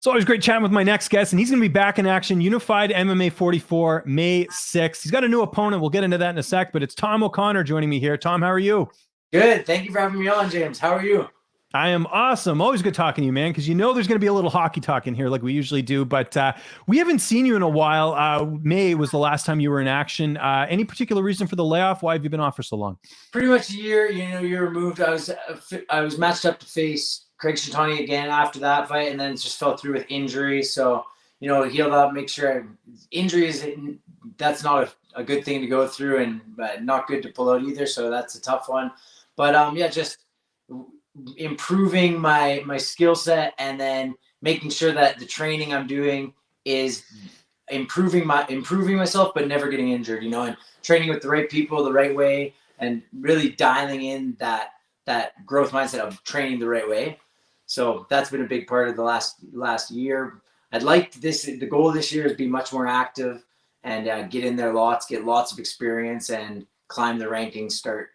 It's always great chatting with my next guest, and he's going to be back in action. Unified MMA 44, May 6th. He's got a new opponent. We'll get into that in a sec, but it's Tom O'Connor joining me here. Tom, how are you? Good. Thank you for having me on, James. How are you? I am awesome. Always good talking to you, man, because you know there's going to be a little hockey talk in here like we usually do, but we haven't seen you in a while. May was the last time you were in action. Any particular reason for the layoff? Why have you been off for so long? Pretty much a year, you're removed. I was matched up to face Craig Shintani again after that fight, and then just fell through with injury. So, healed up, make sure injuries, that's not a good thing to go through, and but not good to pull out either. So that's a tough one. But yeah, just improving my skill set, and then making sure that the training I'm doing is improving myself, but never getting injured, and training with the right people the right way, and really dialing in that growth mindset of training the right way. So that's been a big part of the last year. The goal this year is be much more active and get in there get lots of experience, and climb the rankings, start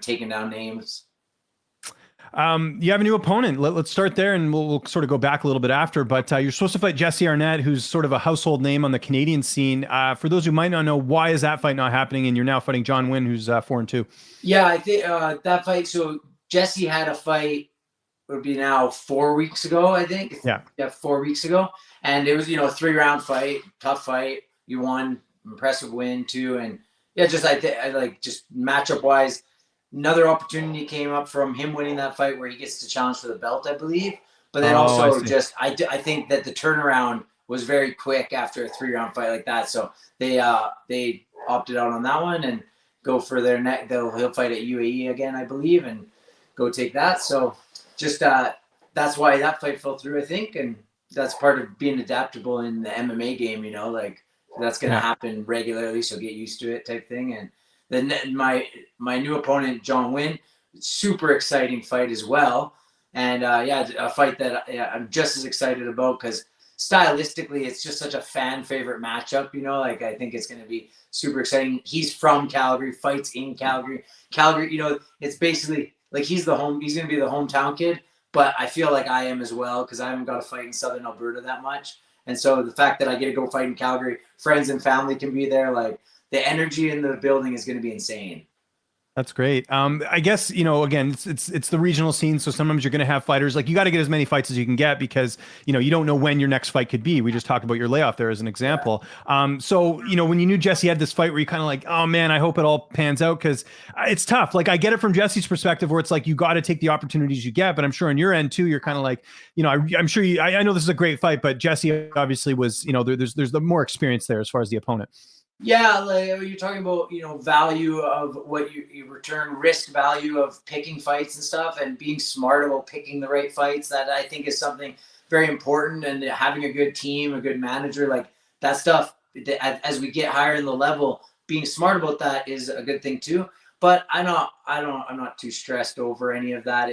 taking down names. You have a new opponent. Let's start there, and we'll sort of go back a little bit after. But you're supposed to fight Jesse Arnett, who's sort of a household name on the Canadian scene. For those who might not know, why is that fight not happening? And you're now fighting John Nguyen, who's 4-2. Yeah, I think that fight. So Jesse had a fight. It would be now 4 weeks ago, I think. Yeah, 4 weeks ago, and it was a 3-round fight, tough fight. You won, impressive win too, and yeah, just I like just matchup wise. Another opportunity came up from him winning that fight where he gets to challenge for the belt, I believe. But then I think that the turnaround was very quick after a 3-round fight like that. So they opted out on that one and go for their neck. He'll fight at UAE again, I believe, and go take that. So just that's why that fight fell through, I think. And that's part of being adaptable in the MMA game, like that's going to happen regularly. So get used to it type thing. And then my new opponent, John Nguyen, super exciting fight as well. And a fight that I'm just as excited about because stylistically, it's just such a fan favorite matchup. Like I think it's going to be super exciting. He's from Calgary, fights in Calgary. Calgary, it's basically like he's going to be the hometown kid, but I feel like I am as well because I haven't got to fight in Southern Alberta that much. And so the fact that I get to go fight in Calgary, friends and family can be there, like, the energy in the building is going to be insane. That's great. I guess, again, it's the regional scene. So sometimes you're going to have fighters like you got to get as many fights as you can get because, you don't know when your next fight could be. We just talked about your layoff there as an example. So, when you knew Jesse had this fight where you kind of like, oh man, I hope it all pans out because it's tough. Like I get it from Jesse's perspective where it's like, you got to take the opportunities you get, but I'm sure on your end too, you're kind of like, I'm sure I know this is a great fight, but Jesse obviously was, there's the more experience there as far as the opponent. Yeah, like you're talking about, value of what you return, risk value of picking fights and stuff, and being smart about picking the right fights. That I think is something very important, and having a good team, a good manager, like that stuff. As we get higher in the level, being smart about that is a good thing too. But I'm not too stressed over any of that.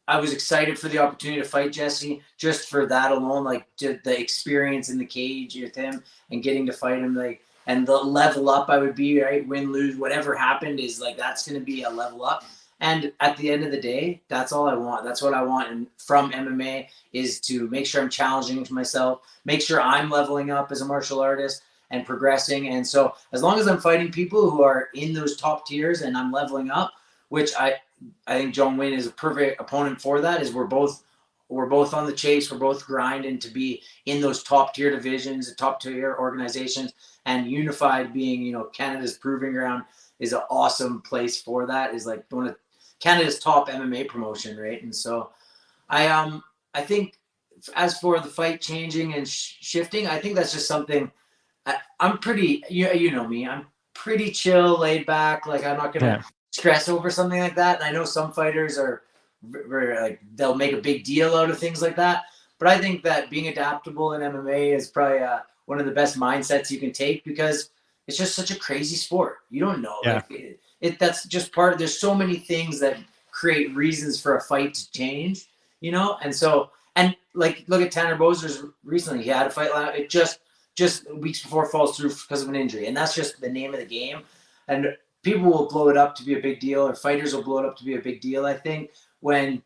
I was excited for the opportunity to fight Jesse just for that alone, like the experience in the cage with him and getting to fight him, like, and the level up I would be, right? Win, lose, whatever happened is like, that's going to be a level up. And at the end of the day, that's all I want. That's what I want from MMA is to make sure I'm challenging myself, make sure I'm leveling up as a martial artist and progressing. And so as long as I'm fighting people who are in those top tiers and I'm leveling up, which I think John Nguyen is a perfect opponent for that. Is we're both on the chase. We're both grinding to be in those top tier divisions, top tier organizations, and Unified being, Canada's proving ground is an awesome place for that. Is like one of Canada's top MMA promotion, right? And so I think as for the fight changing and shifting, I think that's just something I'm pretty, you know me, I'm pretty chill, laid back. Like I'm not going to stress over something like that. And I know some fighters are very like they'll make a big deal out of things like that. But I think that being adaptable in MMA is probably one of the best mindsets you can take because it's just such a crazy sport. You don't know. Yeah. Like that's just part of. There's so many things that create reasons for a fight to change. And so like look at Tanner Bozer's recently. He had a fight. It just weeks before falls through because of an injury, and that's just the name of the game. And people will blow it up to be a big deal, or fighters will blow it up to be a big deal, I think, when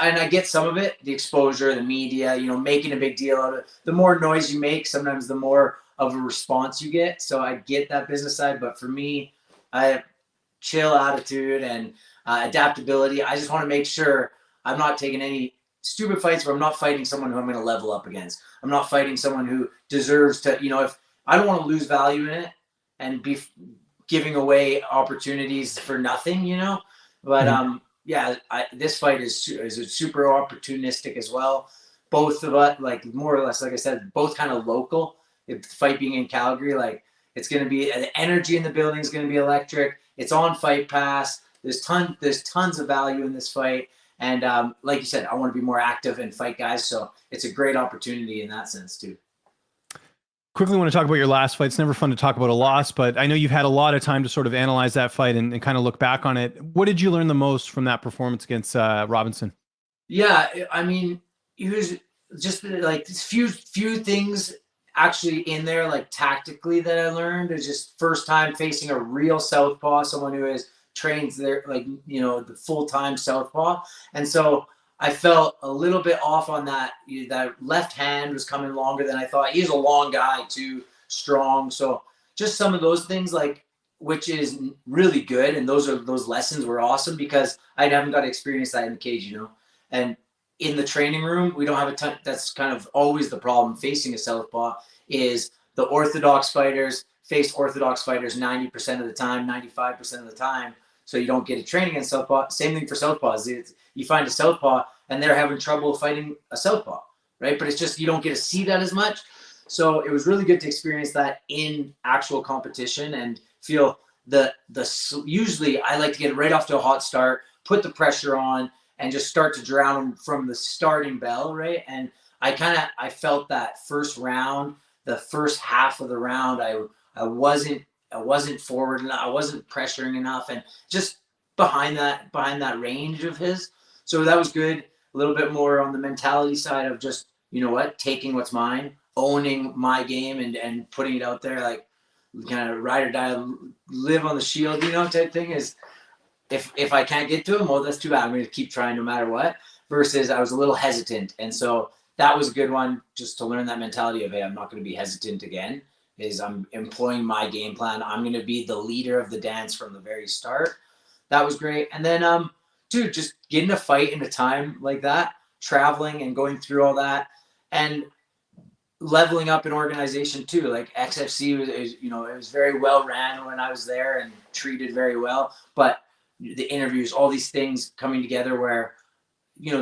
and I get some of it, the exposure, the media, making a big deal out of it. The more noise you make, sometimes the more of a response you get. So I get that business side, but for me, I have chill attitude and adaptability. I just want to make sure I'm not taking any stupid fights where I'm not fighting someone who I'm going to level up against. I'm not fighting someone who deserves to, if I don't want to lose value in it and be giving away opportunities for nothing, but yeah, this fight is super opportunistic as well. Both of us, like more or less, like I said, both kind of local. If the fight being in Calgary, like it's going to be the energy in the building is going to be electric. It's on Fight Pass. There's tons of value in this fight, and like you said, I want to be more active and fight guys. So it's a great opportunity in that sense too. Quickly want to talk about your last fight. It's never fun to talk about a loss, but I know you've had a lot of time to sort of analyze that fight and kind of look back on it. What did you learn the most from that performance against Robinson? Yeah, I mean, it was just like few things actually in there, like tactically, that I learned. It's just first time facing a real southpaw, someone who has trains there, like the full-time southpaw, and so I felt a little bit off on that. That left hand was coming longer than I thought. He's a long guy too, strong. So just some of those things, like, which is really good, and those lessons were awesome because I haven't got to experience that in the cage, and in the training room, we don't have a ton. That's kind of always the problem facing a southpaw is the orthodox fighters face orthodox fighters 90% of the time, 95% of the time. So you don't get a training in southpaw. Same thing for southpaws. You find a southpaw and they're having trouble fighting a southpaw, right? But it's just you don't get to see that as much. So it was really good to experience that in actual competition and feel usually I like to get right off to a hot start, put the pressure on, and just start to drown them from the starting bell, right? And I felt that first round, the first half of the round, I wasn't forward enough, I wasn't pressuring enough, and just behind that range of his. So that was good. A little bit more on the mentality side of just, taking what's mine, owning my game and putting it out there, like kind of ride or die, live on the shield, type thing is, if I can't get to him, well, that's too bad. I'm going to keep trying no matter what. Versus I was a little hesitant. And so that was a good one just to learn that mentality of, hey, I'm not going to be hesitant again, is I'm employing my game plan. I'm going to be the leader of the dance from the very start. That was great. And then, dude, just getting a fight in a time like that, traveling and going through all that, and leveling up an organization too. Like XFC was, it was very well ran when I was there and treated very well. But the interviews, all these things coming together where,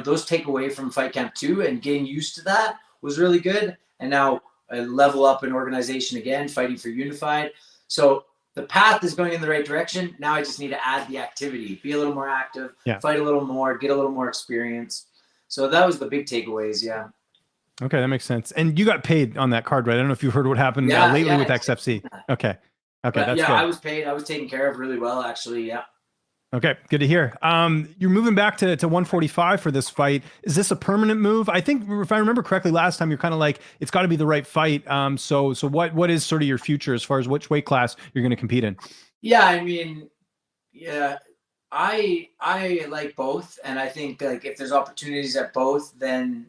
those take away from Fight Camp 2 and getting used to that was really good. And now I level up an organization again, fighting for Unified. So the path is going in the right direction. Now I just need to add the activity, be a little more active, fight a little more, get a little more experience. So that was the big takeaways. Yeah. Okay, that makes sense. And you got paid on that card, right? I don't know if you heard what happened lately with XFC. Okay, that's good. I was paid. I was taken care of really well, actually. Yeah. Okay, good to hear. You're moving back to 145 for this fight. Is this a permanent move? I think if I remember correctly, last time you're kind of like, it's got to be the right fight. So what is sort of your future as far as which weight class you're going to compete in? Yeah, I mean, yeah, I like both, and I think like if there's opportunities at both, then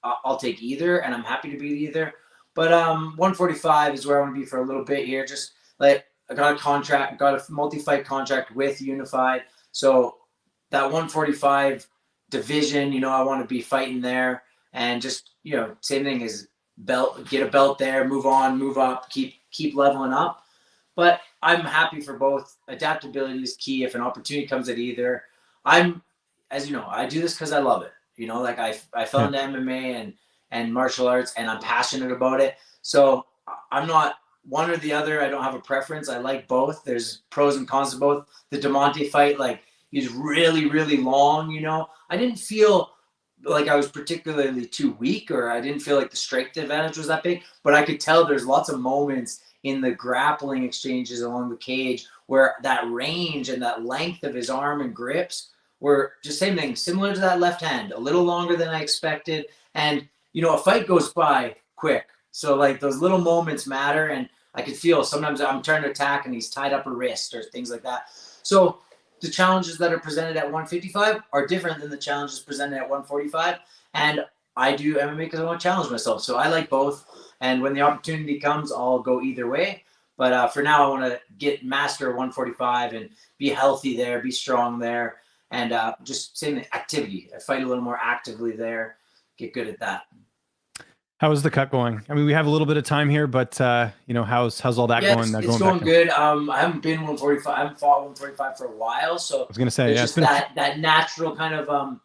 I'll take either, and I'm happy to be either. But 145 is where I want to be for a little bit here. Just like I got a multi-fight contract with Unified, so that 145 division, I want to be fighting there, and just same thing as get a belt there, move on, move up, keep leveling up. But I'm happy for both. Adaptability is key. If an opportunity comes at either, as you know, I do this because I love it. Like I fell into MMA and martial arts, and I'm passionate about it. So I'm not one or the other. I don't have a preference. I like both. There's pros and cons to both. The DeMonte fight, like, he's really, really long. I didn't feel like I was particularly too weak, or I didn't feel like the strength advantage was that big. But I could tell there's lots of moments in the grappling exchanges along the cage where that range and that length of his arm and grips were just same thing, similar to that left hand, a little longer than I expected. And, a fight goes by quick. So like those little moments matter. And I could feel sometimes I'm trying to attack and he's tied up a wrist or things like that. So the challenges that are presented at 155 are different than the challenges presented at 145. And I do MMA because I want to challenge myself. So I like both. And when the opportunity comes, I'll go either way. But for now, I want to master 145 and be healthy there, be strong there, and just same activity. I fight a little more actively there, get good at that. How is the cut going? I mean, we have a little bit of time here, but how's all that going? It's going good. I haven't been 145. I haven't fought 145 for a while, so I was gonna say, there's just that natural kind of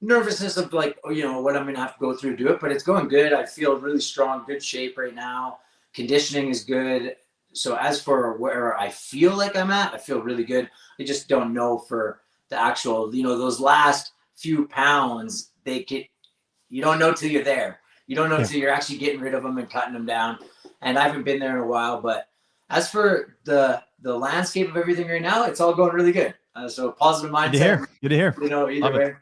nervousness of like, what I'm gonna have to go through to do it. But it's going good. I feel really strong, good shape right now. Conditioning is good. So as for where I feel like I'm at, I feel really good. I just don't know for the actual, those last few pounds. You don't know till you're there. You don't know till you're actually getting rid of them and cutting them down. And I haven't been there in a while. But as for the landscape of everything right now, it's all going really good. So positive mindset. Good to hear. Either way.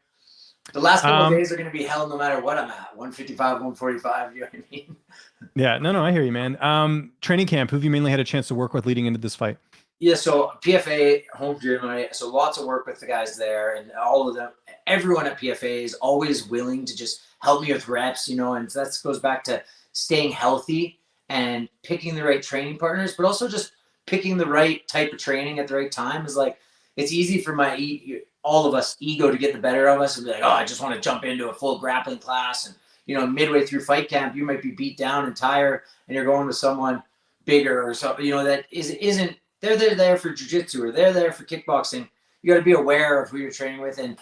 The last couple of days are going to be hell no matter what I'm at. 155, 145, you know what I mean? Yeah, no, I hear you, man. Training camp, who have you mainly had a chance to work with leading into this fight? Yeah, so PFA, home gym, right? So lots of work with the guys there, and all of them, everyone at PFA is always willing to just help me with reps, and that goes back to staying healthy and picking the right training partners, but also just picking the right type of training at the right time. Is like, it's easy for all of us ego to get the better of us and be like, oh, I just want to jump into a full grappling class. And, midway through fight camp, you might be beat down and tired and you're going with someone bigger or something, that isn't, they're there for jiu-jitsu or they're there for kickboxing. You got to be aware of who you're training with. And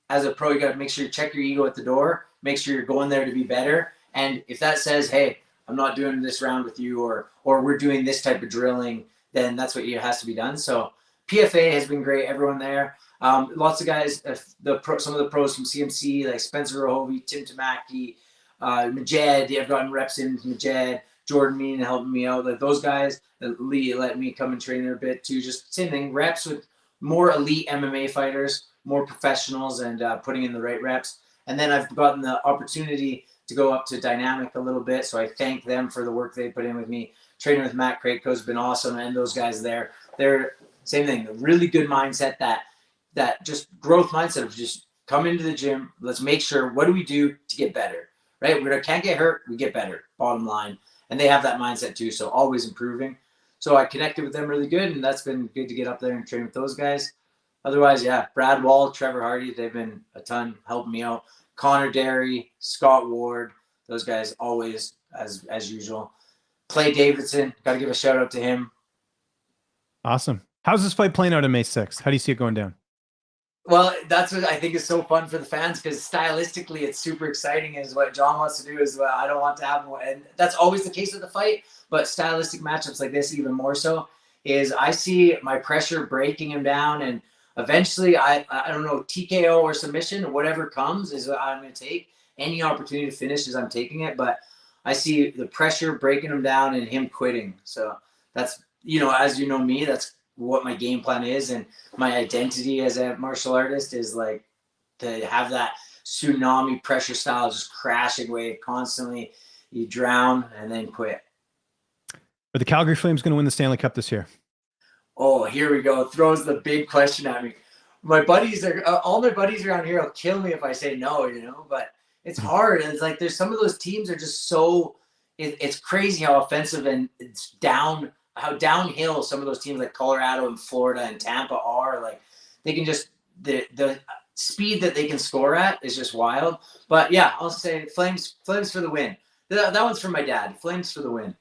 as a pro, you got to make sure you check your ego at the door, make sure you're going there to be better. And if that says, hey, I'm not doing this round with you, or we're doing this type of drilling, then that's what has to be done. So PFA has been great. Everyone there. Lots of guys, some of the pros from CMC, like Spencer Rohovy, Tim Tamaki, Majed. I've gotten reps in with Majed, Jordan Mean helping me out. Like those guys, Lee let me come and train there a bit too. Just same thing, reps with more elite MMA fighters, more professionals, and putting in the right reps. And then I've gotten the opportunity to go up to Dynamic a little bit. So I thank them for the work they put in with me. Training with Matt Craigco has been awesome. And those guys there, they're same thing, a really good mindset, that just growth mindset of just come into the gym. Let's make sure, what do we do to get better, right? We can't get hurt. We get better, bottom line. And they have that mindset too. So always improving. So I connected with them really good. And that's been good to get up there and train with those guys. Otherwise, yeah, Brad Wall, Trevor Hardy, they've been a ton helping me out. Connor Derry, Scott Ward, those guys always as usual. Clay Davidson, got to give a shout out to him. Awesome. How's this fight playing out on May 6th? How do you see it going down? Well, that's what I think is so fun for the fans, because stylistically it's super exciting. Is what John wants to do is what I don't want to have, and that's always the case with the fight. But stylistic matchups like this, even more so, is I see my pressure breaking him down, and eventually I don't know, TKO or submission or whatever comes is what I'm going to take. Any opportunity to finish as I'm taking it, but I see the pressure breaking him down and him quitting. So that's, as you know me, that's what my game plan is, and my identity as a martial artist is like to have that tsunami pressure style, just crashing wave constantly. You drown and then quit. Are the Calgary Flames going to win the Stanley Cup this year? Oh, here we go. Throws the big question at me. My buddies all my buddies around here will kill me if I say no, but it's hard. And it's like, there's some of those teams are just so, it's crazy how offensive and it's how downhill some of those teams like Colorado and Florida and Tampa are. Like, they can just, the speed that they can score at is just wild. But yeah, I'll say Flames for the win. That one's for my dad. Flames for the win.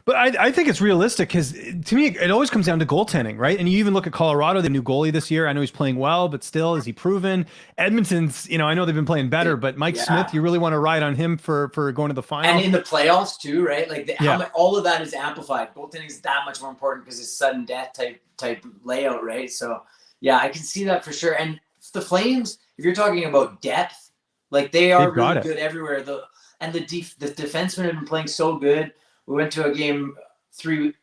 But I think it's realistic, because to me, it always comes down to goaltending, right? And you even look at Colorado, the new goalie this year. I know he's playing well, but still, is he proven? Edmonton's, I know they've been playing better, but Mike Smith, you really want to ride on him for going to the final. And in the playoffs too, right? Like all of that is amplified. Goaltending is that much more important because it's sudden death type layout, right? So yeah, I can see that for sure. And the Flames, if you're talking about depth, like they are really good everywhere. The defensemen have been playing so good. We went to a game 3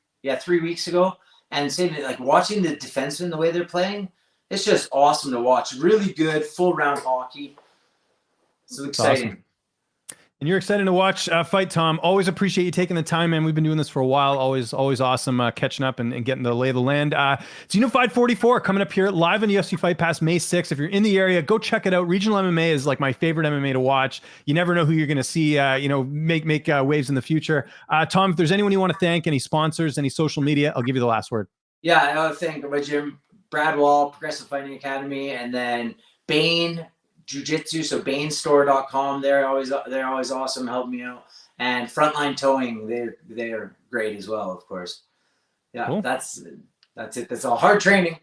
weeks ago, and saying that, like, watching the defensemen, the way they're playing, it's just awesome to watch. Really good full round hockey. So exciting. Awesome. And you're excited to watch fight, Tom. Always appreciate you taking the time, man. We've been doing this for a while. Always awesome catching up and getting the lay of the land. It's Unified 44 coming up here live on UFC Fight Pass May 6th. If you're in the area, go check it out. Regional MMA is like my favorite MMA to watch. You never know who you're going to see, make waves in the future. Tom, if there's anyone you want to thank, any sponsors, any social media, I'll give you the last word. Yeah, I want to thank my gym, Brad Wall, Progressive Fighting Academy, and then Bain Jiu-Jitsu, so bainstore.com. They're always awesome, helping me out. And Frontline Towing, they're great as well, of course. Yeah, cool. That's it. That's all hard training.